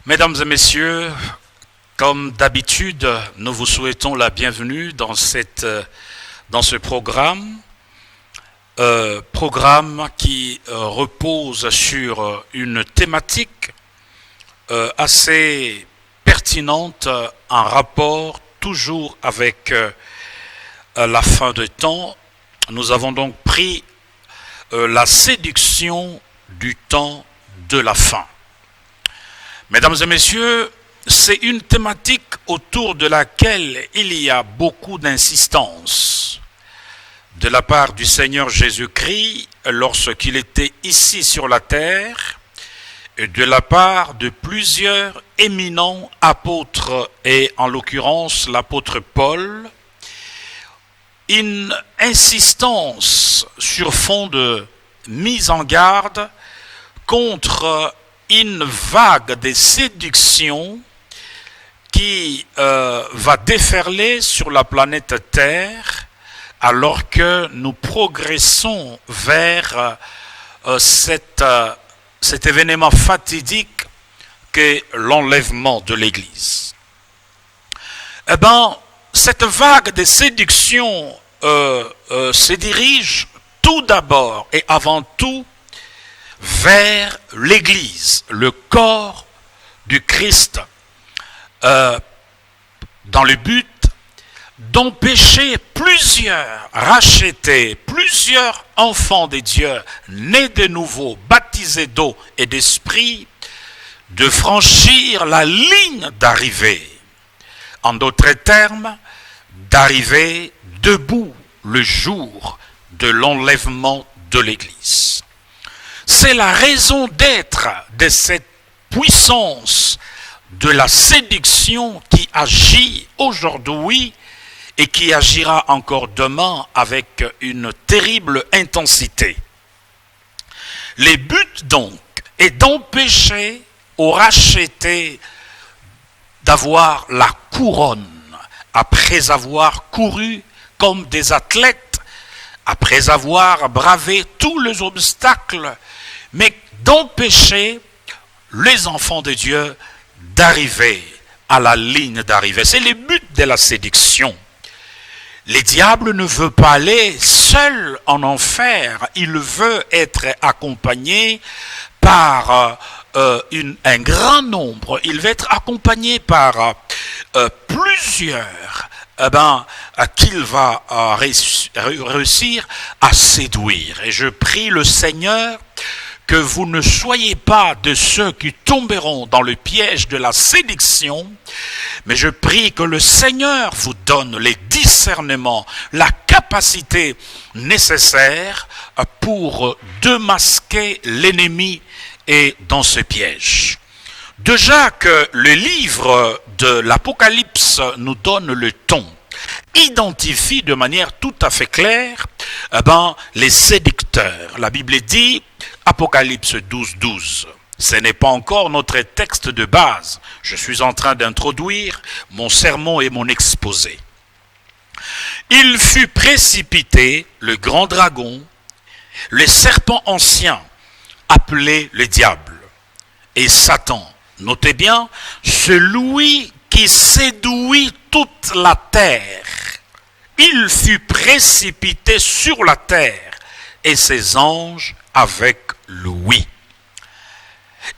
Mesdames et messieurs, comme d'habitude, nous vous souhaitons la bienvenue dans ce programme. Programme qui repose sur une thématique assez pertinente en rapport toujours avec la fin de temps. Nous avons donc pris la séduction du temps de la fin. Mesdames et messieurs, c'est une thématique autour de laquelle il y a beaucoup d'insistance de la part du Seigneur Jésus-Christ lorsqu'il était ici sur la terre et de la part de plusieurs éminents apôtres et en l'occurrence l'apôtre Paul. Une insistance sur fond de mise en garde contre une vague de séduction qui va déferler sur la planète Terre alors que nous progressons vers cet événement fatidique qu'est l'enlèvement de l'Église. Eh bien, cette vague de séduction se dirige tout d'abord et avant tout vers l'Église, le corps du Christ, dans le but d'empêcher plusieurs rachetés, plusieurs enfants de Dieu, nés de nouveau, baptisés d'eau et d'esprit, de franchir la ligne d'arrivée. En d'autres termes, d'arriver debout le jour de l'enlèvement de l'Église. C'est la raison d'être de cette puissance de la séduction qui agit aujourd'hui et qui agira encore demain avec une terrible intensité. Le but donc est d'empêcher aux rachetés d'avoir la couronne après avoir couru comme des athlètes, après avoir bravé tous les obstacles, mais d'empêcher les enfants de Dieu d'arriver à la ligne d'arrivée. C'est le but de la séduction. Le diable ne veut pas aller seul en enfer, il veut être accompagné par un grand nombre, il veut être accompagné par plusieurs qu'il va réussir à séduire. Et je prie le Seigneur que vous ne soyez pas de ceux qui tomberont dans le piège de la séduction, mais je prie que le Seigneur vous donne les discernements, la capacité nécessaire pour démasquer l'ennemi et dans ce piège. Déjà que le livre de l'Apocalypse nous donne le ton, identifie de manière tout à fait claire les séducteurs. La Bible dit, Apocalypse 12:12. Ce n'est pas encore notre texte de base. Je suis en train d'introduire mon sermon et mon exposé. Il fut précipité, le grand dragon, le serpent ancien, appelé le diable, et Satan. Notez bien, celui qui séduit toute la terre. Il fut précipité sur la terre, et ses anges avec lui.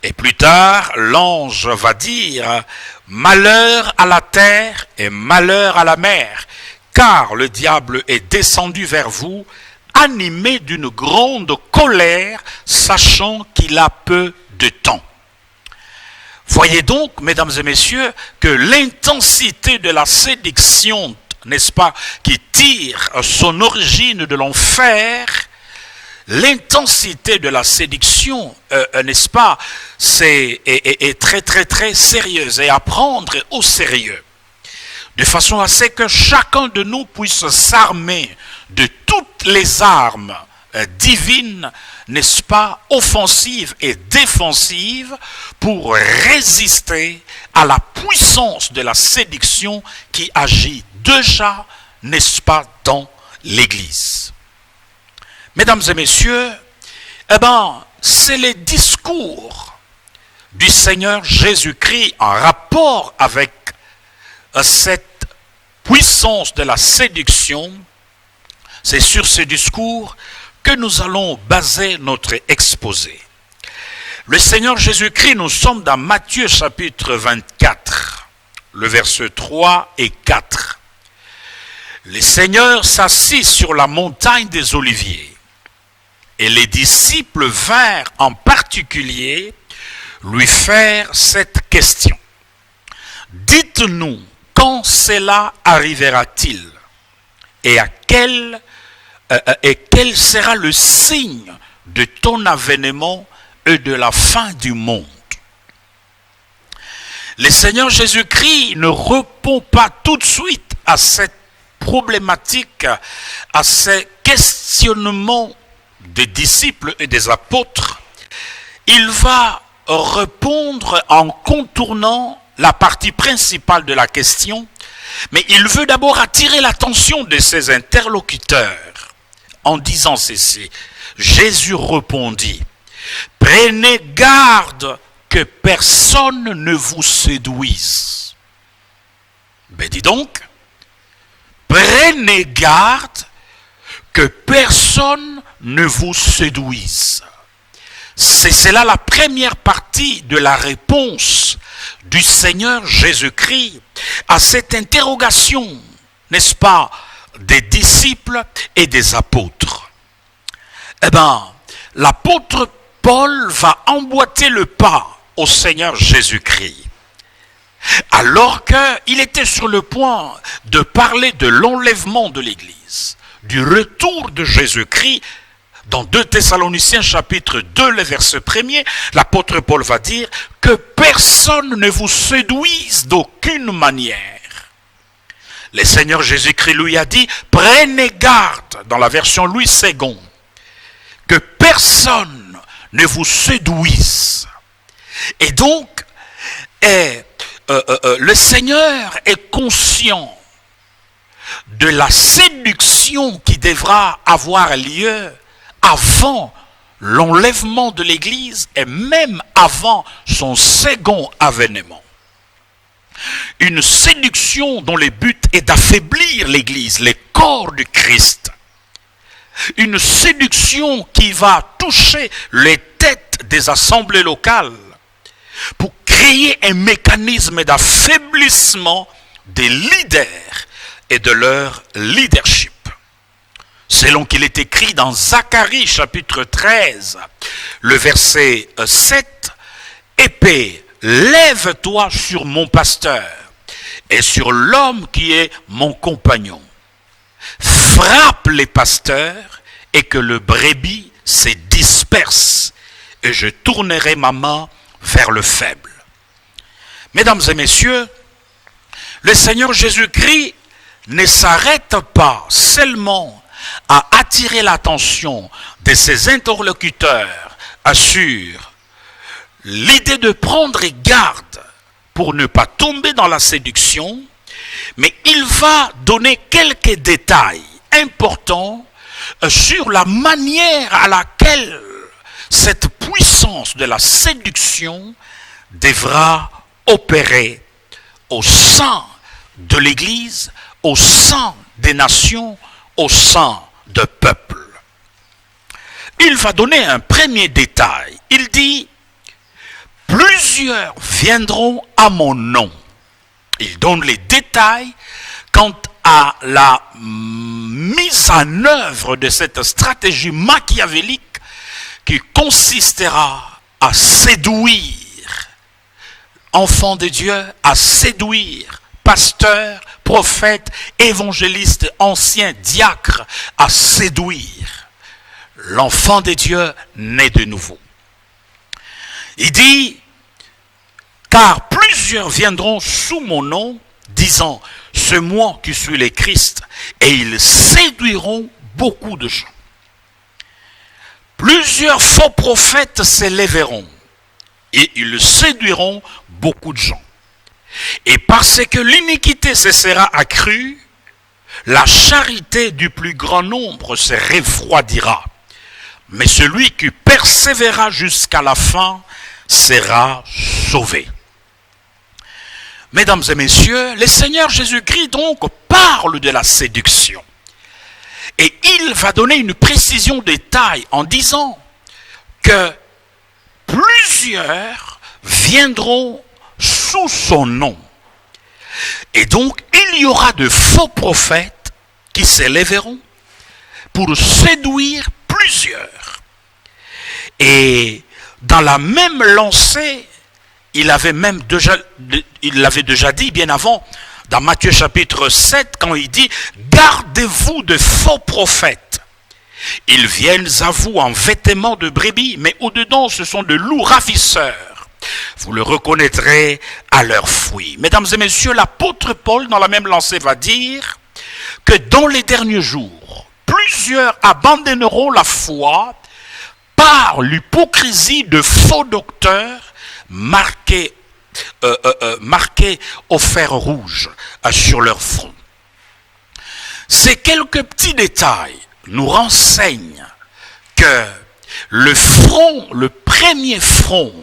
Et plus tard, l'ange va dire, malheur à la terre et malheur à la mer, car le diable est descendu vers vous, animé d'une grande colère, sachant qu'il a peu de temps. Voyez donc, mesdames et messieurs, que l'intensité de la séduction, n'est-ce pas, qui tire son origine de l'enfer, l'intensité de la séduction, n'est-ce pas, est très très très sérieuse et à prendre au sérieux. De façon à ce que chacun de nous puisse s'armer de toutes les armes divines, n'est-ce pas, offensives et défensives pour résister à la puissance de la séduction qui agit déjà, n'est-ce pas, dans l'Église. Mesdames et messieurs, c'est le discours du Seigneur Jésus-Christ en rapport avec cette puissance de la séduction, c'est sur ce discours que nous allons baser notre exposé. Le Seigneur Jésus-Christ, nous sommes dans Matthieu chapitre 24, le verset 3 et 4. Le Seigneur s'assit sur la montagne des Oliviers et les disciples vinrent en particulier lui faire cette question. Dites-nous, quand cela arrivera-t-il et quel sera le signe de ton avènement et de la fin du monde? Le Seigneur Jésus-Christ ne répond pas tout de suite à cette problématique, à ces questionnements des disciples et des apôtres. Il va répondre en contournant la partie principale de la question, mais il veut d'abord attirer l'attention de ses interlocuteurs en disant ceci. Jésus répondit, « Prenez garde que personne ne vous séduise. » Ben dis donc, prenez garde que personne ne vous séduise. C'est là la première partie de la réponse du Seigneur Jésus-Christ à cette interrogation, n'est-ce pas, des disciples et des apôtres. Eh bien, l'apôtre Paul va emboîter le pas au Seigneur Jésus-Christ. Alors qu'il était sur le point de parler de l'enlèvement de l'Église, du retour de Jésus-Christ, dans 2 Thessaloniciens chapitre 2, le verset 1er, l'apôtre Paul va dire que personne ne vous séduise d'aucune manière. Le Seigneur Jésus-Christ lui a dit, prenez garde, dans la version Louis II, que personne ne vous séduise. Et donc, le Seigneur est conscient de la séduction qui devra avoir lieu avant l'enlèvement de l'Église et même avant son second avènement. Une séduction dont le but est d'affaiblir l'Église, les corps du Christ. Une séduction qui va toucher les têtes des assemblées locales pour créer un mécanisme d'affaiblissement des leaders et de leur leadership. Selon qu'il est écrit dans Zacharie chapitre 13, le verset 7, « Épée, lève-toi sur mon pasteur et sur l'homme qui est mon compagnon. Frappe les pasteurs et que le brebis se disperse et je tournerai ma main vers le faible. » Mesdames et messieurs, le Seigneur Jésus-Christ ne s'arrête pas seulement à attirer l'attention de ses interlocuteurs sur l'idée de prendre garde pour ne pas tomber dans la séduction, mais il va donner quelques détails importants sur la manière à laquelle cette puissance de la séduction devra opérer au sein de l'Église, au sein des nations, au sein de peuples. Il va donner un premier détail. Il dit, plusieurs viendront à mon nom. Il donne les détails quant à la mise en œuvre de cette stratégie machiavélique qui consistera à séduire enfants de Dieu, à séduire pasteurs, prophètes, évangélistes, anciens, diacres, à séduire l'enfant de Dieu né de nouveau. Il dit, car plusieurs viendront sous mon nom, disant, c'est moi qui suis le Christ, et ils séduiront beaucoup de gens. Plusieurs faux prophètes s'élèveront, et ils séduiront beaucoup de gens. Et parce que l'iniquité se sera accrue, la charité du plus grand nombre se refroidira. Mais celui qui persévérera jusqu'à la fin sera sauvé. Mesdames et messieurs, le Seigneur Jésus-Christ donc parle de la séduction. Et il va donner une précision des tailles en disant que plusieurs viendront sous son nom. Et donc, il y aura de faux prophètes qui s'élèveront pour séduire plusieurs. Et dans la même lancée, il l'avait déjà dit bien avant, dans Matthieu chapitre 7, quand il dit « Gardez-vous de faux prophètes. Ils viennent à vous en vêtements de brebis, mais au-dedans, ce sont de loups ravisseurs. Vous le reconnaîtrez à leurs fruits. » Mesdames et messieurs, l'apôtre Paul, dans la même lancée, va dire que dans les derniers jours, plusieurs abandonneront la foi par l'hypocrisie de faux docteurs marqués au fer rouge sur leur front. Ces quelques petits détails nous renseignent que le premier front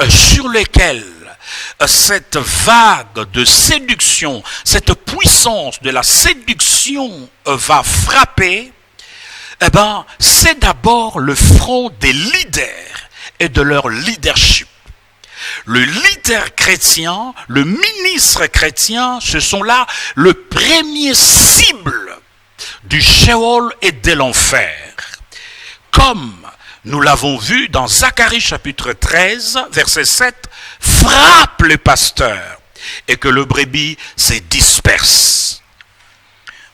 sur lequel cette vague de séduction, cette puissance de la séduction va frapper, c'est d'abord le front des leaders et de leur leadership. Le leader chrétien, le ministre chrétien, ce sont là le premier cible du Sheol et de l'enfer. Comme nous l'avons vu dans Zacharie chapitre 13, verset 7, frappe les pasteurs et que le brebis se disperse.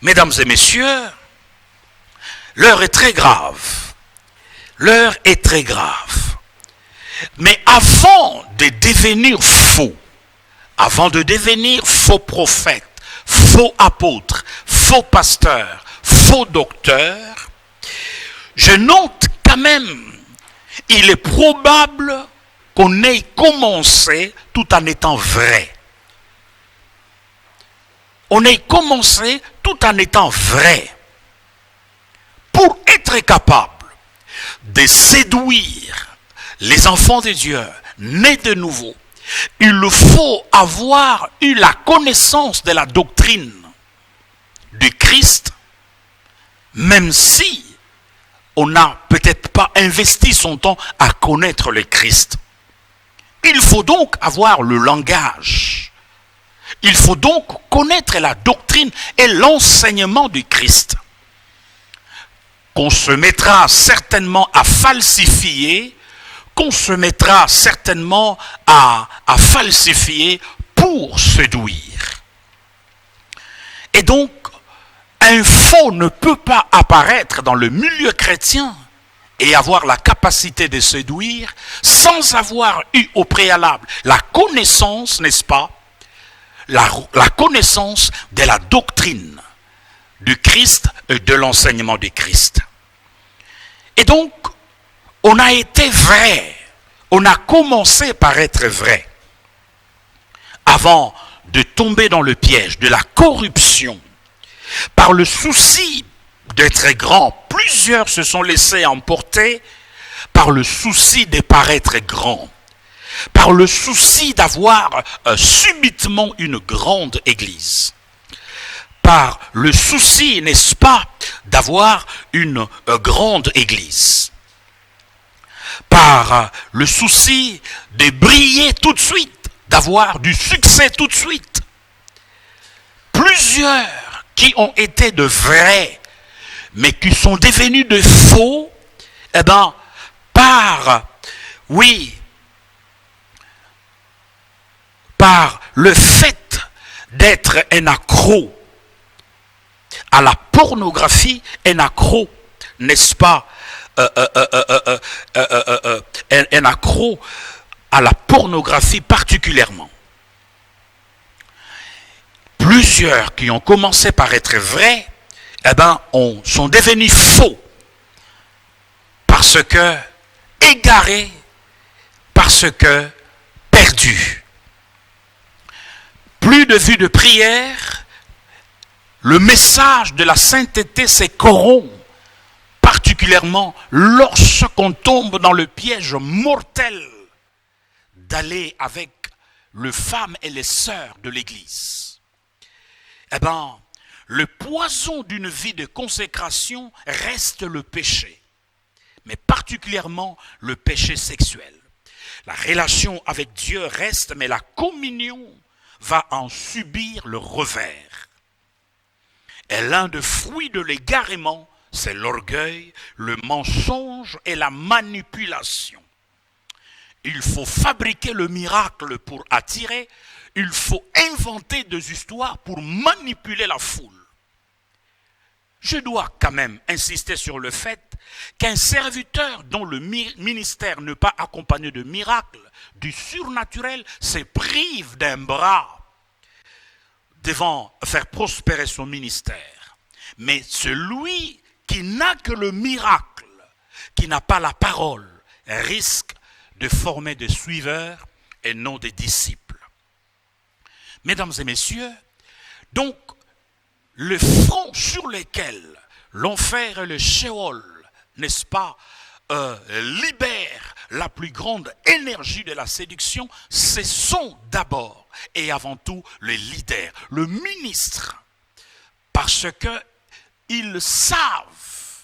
Mesdames et messieurs, l'heure est très grave. L'heure est très grave. Mais avant de devenir faux, avant de devenir faux prophète, faux apôtre, faux pasteur, faux docteur, je note quand même, il est probable qu'on ait commencé tout en étant vrai. On ait commencé tout en étant vrai. Pour être capable de séduire les enfants de Dieu, nés de nouveau, il faut avoir eu la connaissance de la doctrine du Christ, même si on n'a peut-être pas investi son temps à connaître le Christ. Il faut donc avoir le langage. Il faut donc connaître la doctrine et l'enseignement du Christ, qu'on se mettra certainement à falsifier, qu'on se mettra certainement à falsifier pour séduire. Et donc, un faux ne peut pas apparaître dans le milieu chrétien et avoir la capacité de séduire sans avoir eu au préalable la connaissance, n'est-ce pas, la connaissance de la doctrine du Christ et de l'enseignement du Christ. Et donc, on a été vrai, on a commencé par être vrai, avant de tomber dans le piège de la corruption. Par le souci d'être grand, plusieurs se sont laissés emporter par le souci de paraître grand, par le souci d'avoir subitement une grande église, par le souci, n'est-ce pas, d'avoir une grande église, par le souci de briller tout de suite, d'avoir du succès tout de suite. Plusieurs qui ont été de vrais, mais qui sont devenus de faux, par le fait d'être un accro à la pornographie, un accro, n'est-ce pas, un accro à la pornographie particulièrement. Plusieurs qui ont commencé par être vrais, sont devenus faux. Parce que égarés, parce que perdus. Plus de vue de prière, le message de la sainteté se corrompt, particulièrement lorsqu'on tombe dans le piège mortel d'aller avec les femmes et les sœurs de l'Église. Eh bien, le poison d'une vie de consécration reste le péché, mais particulièrement le péché sexuel. La relation avec Dieu reste, mais la communion va en subir le revers. Et l'un des fruits de l'égarement, c'est l'orgueil, le mensonge et la manipulation. Il faut fabriquer le miracle pour attirer, il faut inventer des histoires pour manipuler la foule. Je dois quand même insister sur le fait qu'un serviteur dont le ministère n'est pas accompagné de miracles, du surnaturel, se prive d'un bras devant faire prospérer son ministère. Mais celui qui n'a que le miracle, qui n'a pas la parole, risque de former des suiveurs et non des disciples. Mesdames et messieurs, donc, le front sur lequel l'enfer et le Sheol, n'est-ce pas, libèrent la plus grande énergie de la séduction, ce sont d'abord et avant tout les leaders, le ministre. Parce qu'ils savent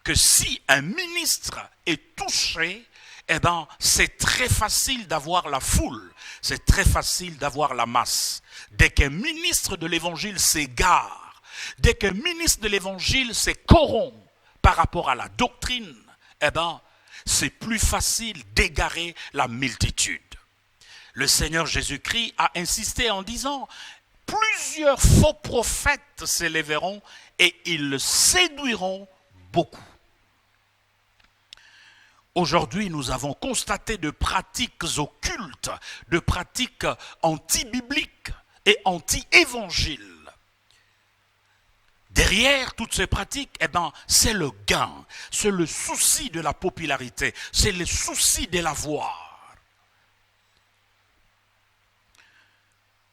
que si un ministre est touché, eh bien, c'est très facile d'avoir la foule, c'est très facile d'avoir la masse. Dès qu'un ministre de l'évangile s'égare, dès qu'un ministre de l'évangile se corrompt par rapport à la doctrine, eh bien, c'est plus facile d'égarer la multitude. Le Seigneur Jésus-Christ a insisté en disant, plusieurs faux prophètes s'élèveront et ils séduiront beaucoup. Aujourd'hui, nous avons constaté de pratiques occultes, de pratiques anti-bibliques et anti-évangiles. Derrière toutes ces pratiques, eh ben, c'est le gain, c'est le souci de la popularité, c'est le souci de l'avoir.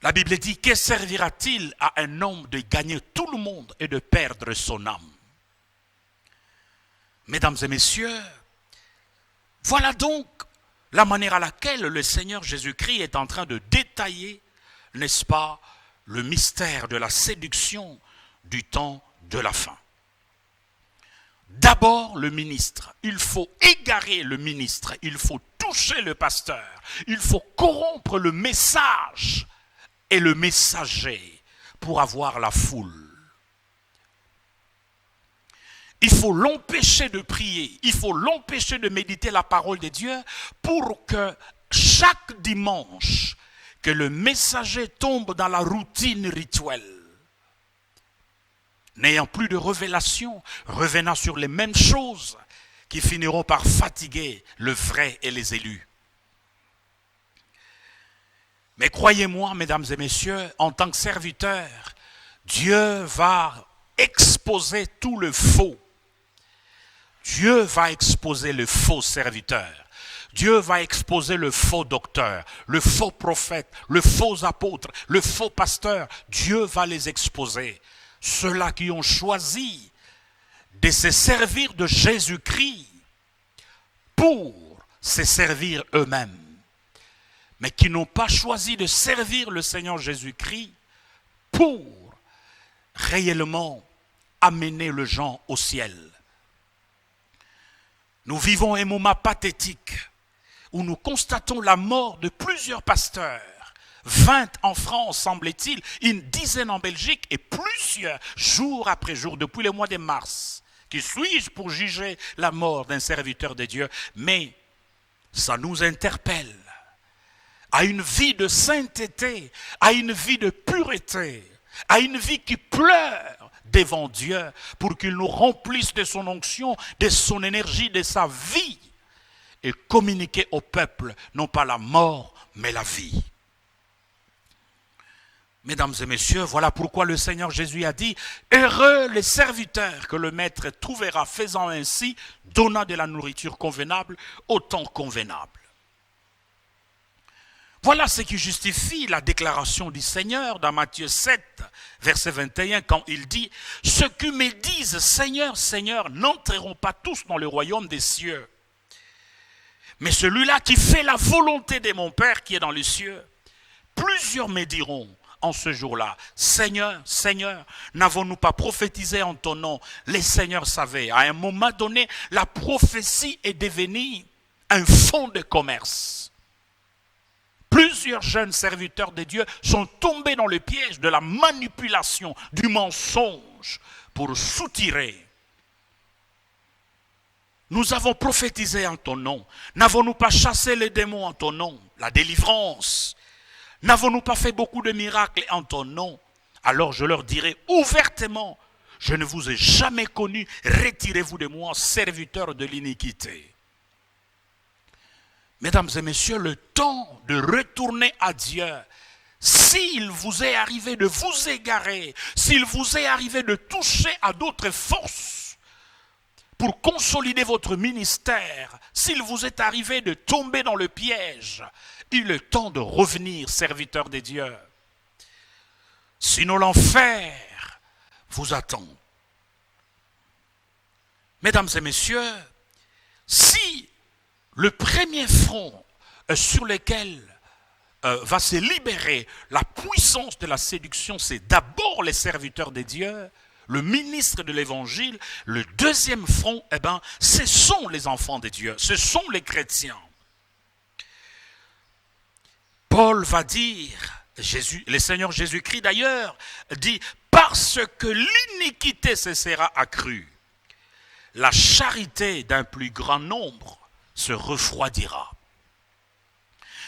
La Bible dit, que servira-t-il à un homme de gagner tout le monde et de perdre son âme? Mesdames et messieurs, voilà donc la manière à laquelle le Seigneur Jésus-Christ est en train de détailler, n'est-ce pas, le mystère de la séduction du temps de la fin. D'abord le ministre, il faut égarer le ministre, il faut toucher le pasteur, il faut corrompre le message et le messager pour avoir la foule. Il faut l'empêcher de prier, il faut l'empêcher de méditer la parole de Dieu pour que chaque dimanche, que le messager tombe dans la routine rituelle. N'ayant plus de révélation, revenant sur les mêmes choses qui finiront par fatiguer le vrai et les élus. Mais croyez-moi, mesdames et messieurs, en tant que serviteur, Dieu va exposer tout le faux. Dieu va exposer le faux serviteur. Dieu va exposer le faux docteur, le faux prophète, le faux apôtre, le faux pasteur. Dieu va les exposer. Ceux-là qui ont choisi de se servir de Jésus-Christ pour se servir eux-mêmes, mais qui n'ont pas choisi de servir le Seigneur Jésus-Christ pour réellement amener les gens au ciel. Nous vivons un moment pathétique où nous constatons la mort de plusieurs pasteurs. 20 en France, semble-t-il, une dizaine en Belgique et plusieurs, jour après jour, depuis le mois de mars. Qui suis-je pour juger la mort d'un serviteur de Dieu? Mais ça nous interpelle à une vie de sainteté, à une vie de pureté, à une vie qui pleure devant Dieu pour qu'il nous remplisse de son onction, de son énergie, de sa vie et communiquer au peuple non pas la mort mais la vie. Mesdames et messieurs, voilà pourquoi le Seigneur Jésus a dit « Heureux les serviteurs que le maître trouvera faisant ainsi, donnant de la nourriture convenable au temps convenable. » Voilà ce qui justifie la déclaration du Seigneur dans Matthieu 7, verset 21, quand il dit « Ceux qui me disent Seigneur, Seigneur, n'entreront pas tous dans le royaume des cieux, mais celui-là qui fait la volonté de mon Père qui est dans les cieux. Plusieurs me diront en ce jour-là, Seigneur, Seigneur, n'avons-nous pas prophétisé en ton nom? Les seigneurs savaient. À un moment donné, la prophétie est devenue un fonds de commerce. Plusieurs jeunes serviteurs de Dieu sont tombés dans le piège de la manipulation, du mensonge pour soutirer. Nous avons prophétisé en ton nom. N'avons-nous pas chassé les démons en ton nom? La délivrance. N'avons-nous pas fait beaucoup de miracles en ton nom? Alors je leur dirai ouvertement, je ne vous ai jamais connu, retirez-vous de moi, serviteurs de l'iniquité. Mesdames et messieurs, le temps de retourner à Dieu, s'il vous est arrivé de vous égarer, s'il vous est arrivé de toucher à d'autres forces pour consolider votre ministère, s'il vous est arrivé de tomber dans le piège, il est temps de revenir, serviteurs de Dieu. Sinon l'enfer vous attend. Mesdames et messieurs, si le premier front sur lequel va se libérer la puissance de la séduction, c'est d'abord les serviteurs de Dieu, le ministre de l'évangile. Le deuxième front, ce sont les enfants de Dieu, ce sont les chrétiens. Paul va dire, le Seigneur Jésus-Christ d'ailleurs, dit, parce que l'iniquité se sera accrue, la charité d'un plus grand nombre se refroidira.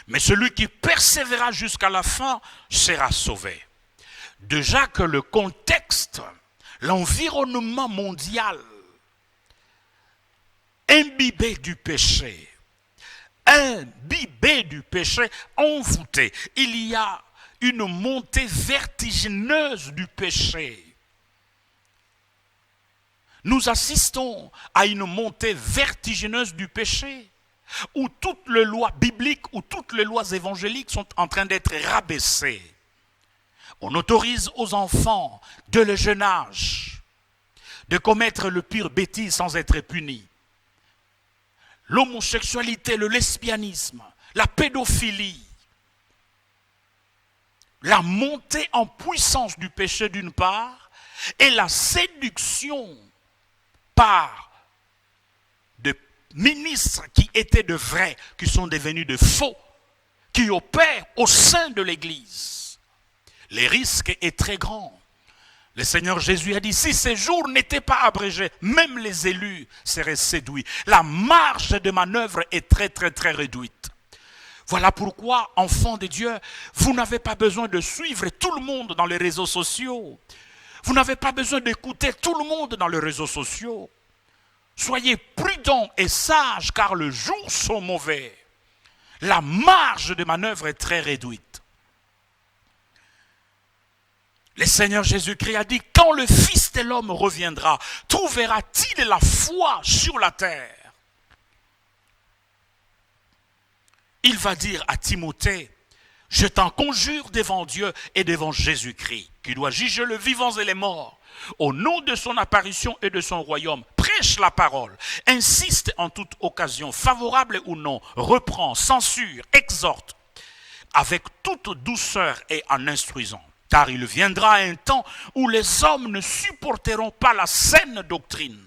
Mais celui qui persévérera jusqu'à la fin sera sauvé. Déjà que le contexte, l'environnement mondial, imbibé du péché, envoûté, il y a une montée vertigineuse du péché. Nous assistons à une montée vertigineuse du péché, où toutes les lois bibliques, où toutes les lois évangéliques sont en train d'être rabaissées. On autorise aux enfants, dès le jeune âge, de commettre le pire bêtise sans être punis. L'homosexualité, le lesbianisme, la pédophilie, la montée en puissance du péché d'une part, et la séduction par de ministres qui étaient de vrais, qui sont devenus de faux, qui opèrent au sein de l'Église. Le risque est très grand. Le Seigneur Jésus a dit, si ces jours n'étaient pas abrégés, même les élus seraient séduits. La marge de manœuvre est très, très, très réduite. Voilà pourquoi, enfants de Dieu, vous n'avez pas besoin de suivre tout le monde dans les réseaux sociaux. Vous n'avez pas besoin d'écouter tout le monde dans les réseaux sociaux. Soyez prudents et sages, car les jours sont mauvais. La marge de manœuvre est très réduite. Le Seigneur Jésus-Christ a dit, quand le Fils de l'homme reviendra, trouvera-t-il la foi sur la terre? Il va dire à Timothée, je t'en conjure devant Dieu et devant Jésus-Christ, qui doit juger les vivants et les morts, au nom de son apparition et de son royaume. Prêche la parole, insiste en toute occasion, favorable ou non, reprend, censure, exhorte, avec toute douceur et en instruisant. Car il viendra un temps où les hommes ne supporteront pas la saine doctrine,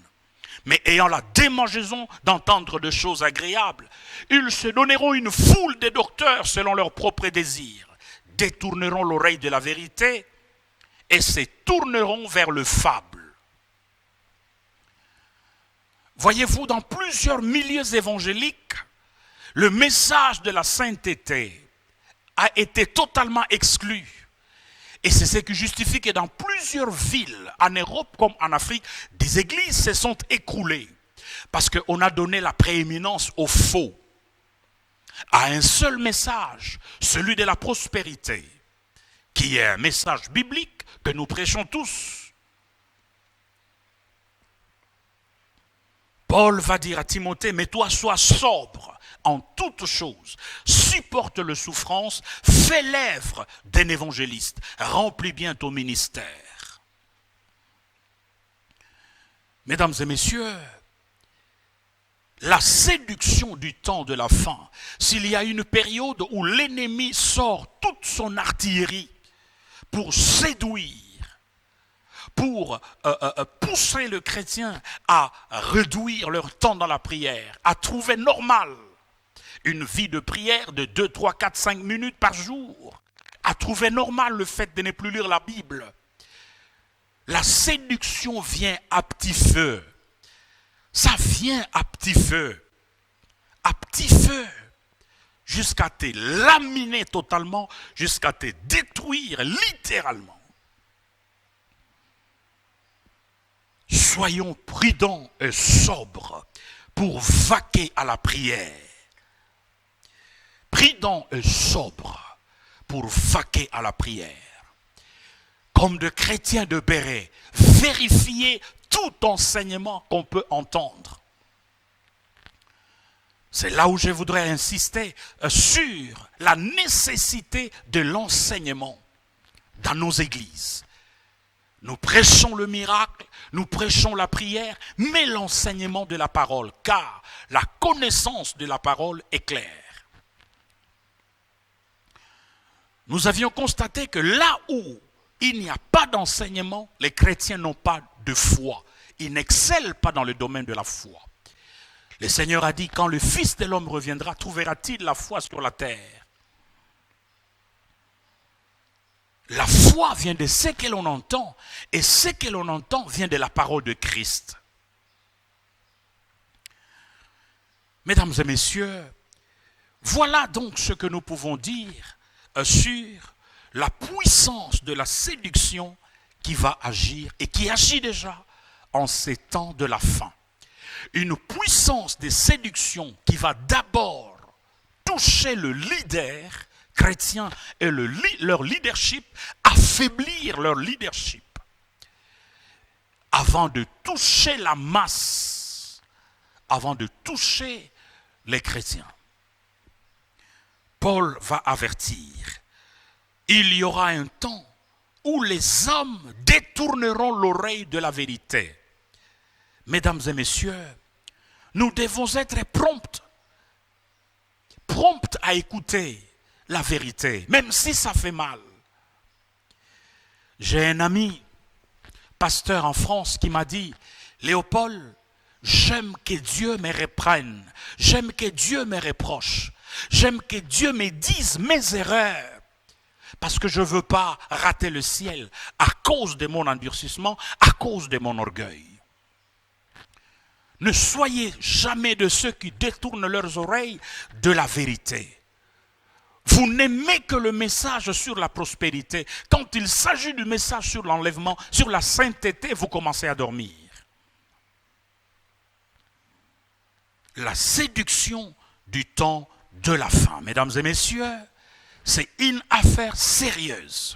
mais ayant la démangeaison d'entendre de choses agréables, ils se donneront une foule de docteurs selon leurs propres désirs, détourneront l'oreille de la vérité et se tourneront vers le fable. Voyez-vous, dans plusieurs milieux évangéliques, le message de la sainteté a été totalement exclu. Et c'est ce qui justifie que dans plusieurs villes, en Europe comme en Afrique, des églises se sont écroulées. Parce qu'on a donné la prééminence au faux, à un seul message, celui de la prospérité, qui est un message biblique que nous prêchons tous. Paul va dire à Timothée, mais toi sois sobre en toutes choses, supporte les souffrances, fais l'œuvre d'un évangéliste, remplis bien ton ministère. Mesdames et messieurs, la séduction du temps de la fin, s'il y a une période où l'ennemi sort toute son artillerie pour séduire, pour pousser le chrétien à réduire leur temps dans la prière, à trouver normal une vie de prière de 2, 3, 4, 5 minutes par jour, à trouver normal le fait de ne plus lire la Bible. La séduction vient à petit feu. Ça vient à petit feu, jusqu'à te laminer totalement, jusqu'à te détruire littéralement. Soyons prudents et sobres pour vaquer à la prière. Prudents et sobres pour vaquer à la prière. Comme de chrétiens de Béret, vérifiez tout enseignement qu'on peut entendre. C'est là où je voudrais insister sur la nécessité de l'enseignement dans nos églises. Nous prêchons le miracle, nous prêchons la prière, mais l'enseignement de la parole, car la connaissance de la parole est claire. Nous avions constaté que là où il n'y a pas d'enseignement, les chrétiens n'ont pas de foi. Ils n'excellent pas dans le domaine de la foi. Le Seigneur a dit, quand le Fils de l'homme reviendra, trouvera-t-il la foi sur la terre? La foi vient de ce que l'on entend, et ce que l'on entend vient de la parole de Christ. Mesdames et messieurs, voilà donc ce que nous pouvons dire sur la puissance de la séduction qui va agir et qui agit déjà en ces temps de la fin. Une puissance de séduction qui va d'abord toucher le leader chrétien et leur leadership, affaiblir leur leadership, avant de toucher la masse, avant de toucher les chrétiens. Paul va avertir. Il y aura un temps où les hommes détourneront l'oreille de la vérité. Mesdames et messieurs, nous devons être prompts à écouter la vérité, même si ça fait mal. J'ai un ami, pasteur en France, qui m'a dit, Léopold, j'aime que Dieu me reprenne, j'aime que Dieu me reproche, j'aime que Dieu me dise mes erreurs. Parce que je ne veux pas rater le ciel à cause de mon endurcissement, à cause de mon orgueil. Ne soyez jamais de ceux qui détournent leurs oreilles de la vérité. Vous n'aimez que le message sur la prospérité. Quand il s'agit du message sur l'enlèvement, sur la sainteté, vous commencez à dormir. La séduction du temps de la fin. Mesdames et messieurs, c'est une affaire sérieuse,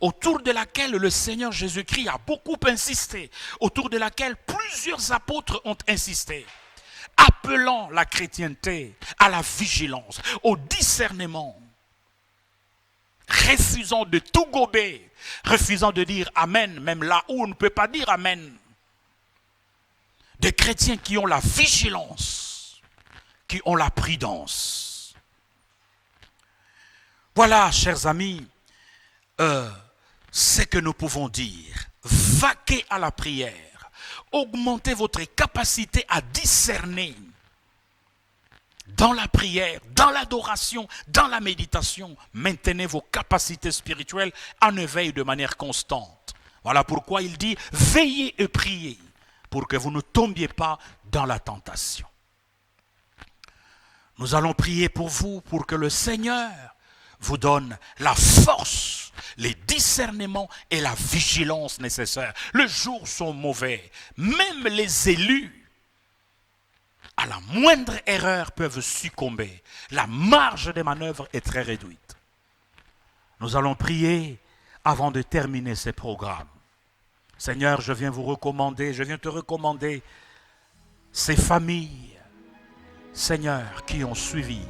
autour de laquelle le Seigneur Jésus-Christ a beaucoup insisté, autour de laquelle plusieurs apôtres ont insisté, appelant la chrétienté à la vigilance, au discernement, refusant de tout gober, refusant de dire Amen, même là où on ne peut pas dire Amen. Des chrétiens qui ont la vigilance, qui ont la prudence. Voilà, chers amis, ce que nous pouvons dire. Vaquez à la prière. Augmentez votre capacité à discerner dans la prière, dans l'adoration, dans la méditation. Maintenez vos capacités spirituelles en éveil de manière constante. Voilà pourquoi il dit, veillez et priez pour que vous ne tombiez pas dans la tentation. Nous allons prier pour vous, pour que le Seigneur vous donne la force, les discernements et la vigilance nécessaires. Les jours sont mauvais. Même les élus, à la moindre erreur, peuvent succomber. La marge de manœuvre est très réduite. Nous allons prier avant de terminer ces programmes. Seigneur, je viens te recommander ces familles, Seigneur, qui ont suivi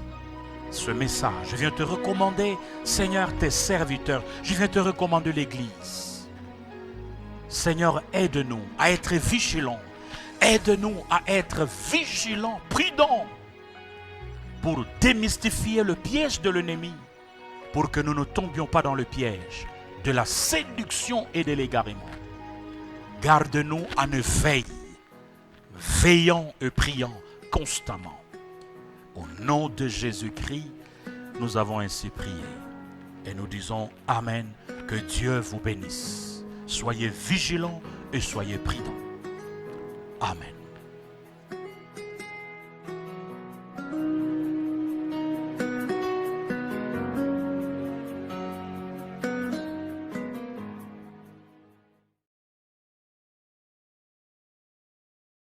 ce message. Je viens te recommander, Seigneur, tes serviteurs. Je viens te recommander l'Église. Seigneur, aide-nous à être vigilants, Aide-nous à être vigilants, prudents, pour démystifier le piège de l'ennemi, pour que nous ne tombions pas dans le piège de la séduction et de l'égarement. Garde-nous en éveil, veillant et priant constamment. Au nom de Jésus-Christ, nous avons ainsi prié. Et nous disons Amen, que Dieu vous bénisse. Soyez vigilants et soyez prudents. Amen.